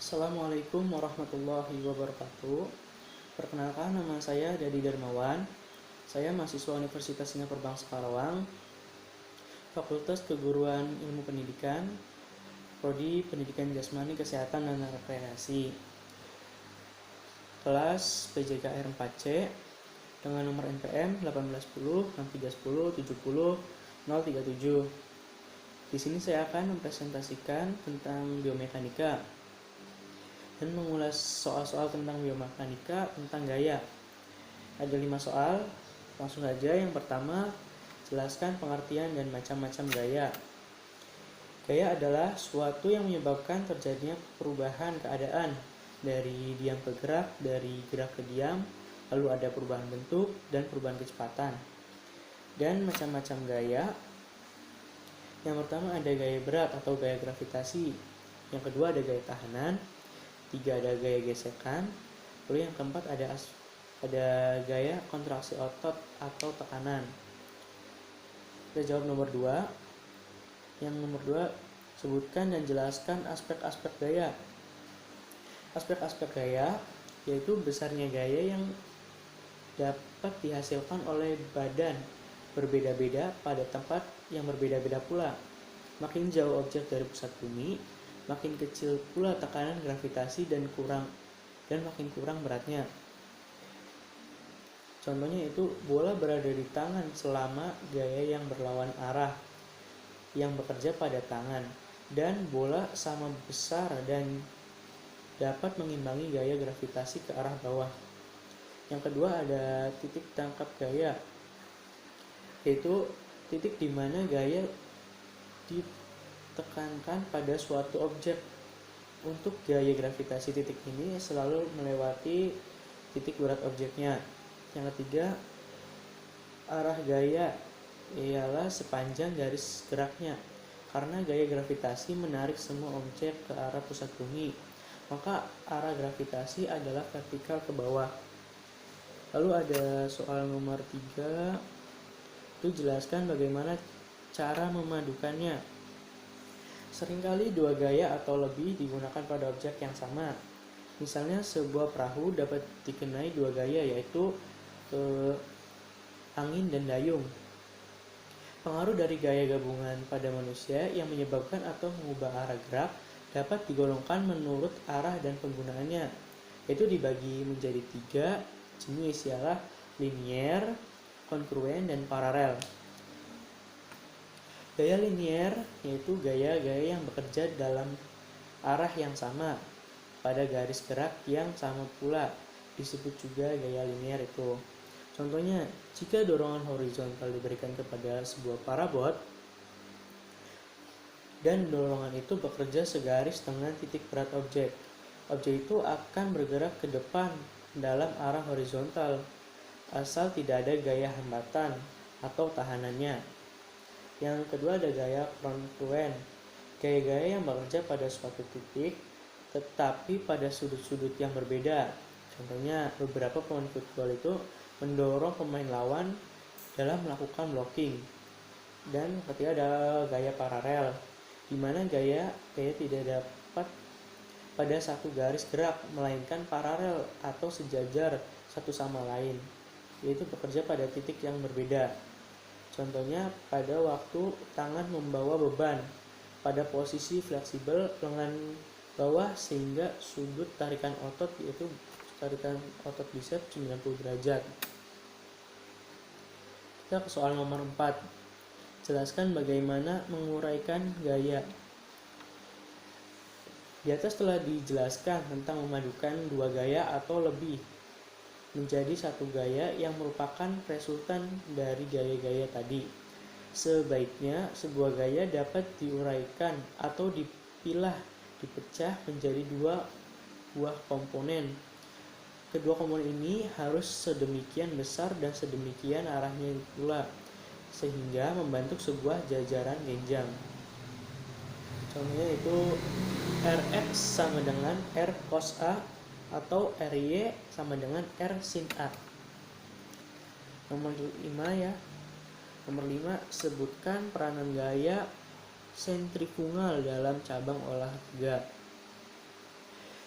Assalamualaikum warahmatullahi wabarakatuh. Perkenalkan, nama saya Dadi Darmawan. Saya mahasiswa Universitas Singapura Bangsa Karawang, Fakultas Keguruan Ilmu Pendidikan, Prodi Pendidikan Jasmani, Kesehatan, dan Rekreasi, kelas PJKR 4C, dengan nomor NPM 1810 6310 70 037. Di sini saya akan mempresentasikan tentang biomekanika dan mengulas soal-soal tentang biomekanika tentang gaya. Ada 5 soal, langsung saja. Yang pertama, jelaskan pengertian dan macam-macam gaya. Gaya adalah suatu yang menyebabkan terjadinya perubahan keadaan dari diam ke gerak, dari gerak ke diam, lalu ada perubahan bentuk dan perubahan kecepatan. Dan macam-macam gaya, yang pertama ada gaya berat atau gaya gravitasi, yang kedua ada gaya tahanan, tiga ada gaya gesekan, lalu yang keempat ada gaya kontraksi otot atau tekanan. Kita jawab nomor 2. Yang nomor 2, sebutkan dan jelaskan aspek-aspek gaya. Aspek-aspek gaya yaitu besarnya gaya yang dapat dihasilkan oleh badan berbeda-beda pada tempat yang berbeda-beda pula. Makin jauh objek dari pusat bumi, makin kecil pula tekanan gravitasi dan makin kurang beratnya. Contohnya itu bola berada di tangan selama gaya yang berlawan arah yang bekerja pada tangan, dan bola sama besar dan dapat mengimbangi gaya gravitasi ke arah bawah. Yang kedua ada titik tangkap gaya, yaitu titik di mana gaya ditekankan pada suatu objek. Untuk gaya gravitasi, titik ini selalu melewati titik berat objeknya. Yang ketiga, arah gaya ialah sepanjang garis geraknya. Karena gaya gravitasi menarik semua objek ke arah pusat bumi, maka arah gravitasi adalah vertikal ke bawah. Lalu ada soal nomor 3, itu jelaskan bagaimana cara memadukannya. Seringkali dua gaya atau lebih digunakan pada objek yang sama. Misalnya sebuah perahu dapat dikenai dua gaya, yaitu angin dan dayung. Pengaruh dari gaya gabungan pada manusia yang menyebabkan atau mengubah arah gerak dapat digolongkan menurut arah dan penggunaannya, yaitu dibagi menjadi 3 jenis, ialah linier, kongruen, dan paralel. Gaya linier yaitu gaya-gaya yang bekerja dalam arah yang sama pada garis gerak yang sama pula, disebut juga gaya linier itu. Contohnya, jika dorongan horizontal diberikan kepada sebuah parabot dan dorongan itu bekerja segaris dengan titik berat objek, objek itu akan bergerak ke depan dalam arah horizontal asal tidak ada gaya hambatan atau tahanannya. Yang kedua ada gaya kongruen, gaya-gaya yang bekerja pada suatu titik tetapi pada sudut-sudut yang berbeda. Contohnya, beberapa pemain football itu mendorong pemain lawan dalam melakukan blocking. Dan ketiga ada gaya paralel, di mana gaya tidak dapat pada satu garis gerak, melainkan paralel atau sejajar satu sama lain, yaitu bekerja pada titik yang berbeda. Contohnya, pada waktu tangan membawa beban pada posisi fleksibel lengan bawah sehingga sudut tarikan otot, yaitu tarikan otot biceps 90 derajat. Kita ke soal nomor 4. Jelaskan bagaimana menguraikan gaya. Di atas telah dijelaskan tentang memadukan dua gaya atau lebih menjadi satu gaya yang merupakan resultan dari gaya-gaya tadi. Sebaiknya sebuah gaya dapat diuraikan atau dipecah menjadi dua buah komponen. Kedua komponen ini harus sedemikian besar dan sedemikian arahnya pula, sehingga membentuk sebuah jajaran genjang. Contohnya itu Rx sama dengan R cos A atau RY sama dengan R sin A. Nomor 5 ya. Nomor 5, sebutkan peranan gaya sentrifugal dalam cabang olahraga.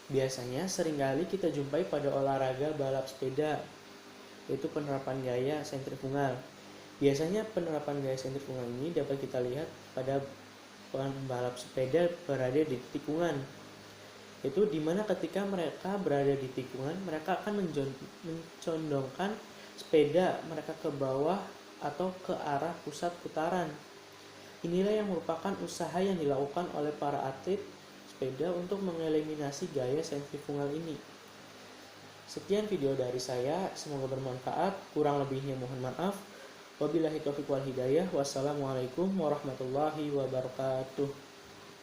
Biasanya seringkali kita jumpai pada olahraga balap sepeda, yaitu penerapan gaya sentrifugal. Biasanya penerapan gaya sentrifugal ini dapat kita lihat pada pembalap sepeda berada di tikungan, yaitu dimana ketika mereka berada di tikungan, mereka akan mencondongkan sepeda mereka ke bawah atau ke arah pusat putaran. Inilah yang merupakan usaha yang dilakukan oleh para atlet sepeda untuk mengeliminasi gaya sentrifugal ini. Sekian video dari saya, semoga bermanfaat. Kurang lebihnya mohon maaf. Wabillahi taufiq wal hidayah. Wassalamualaikum warahmatullahi wabarakatuh.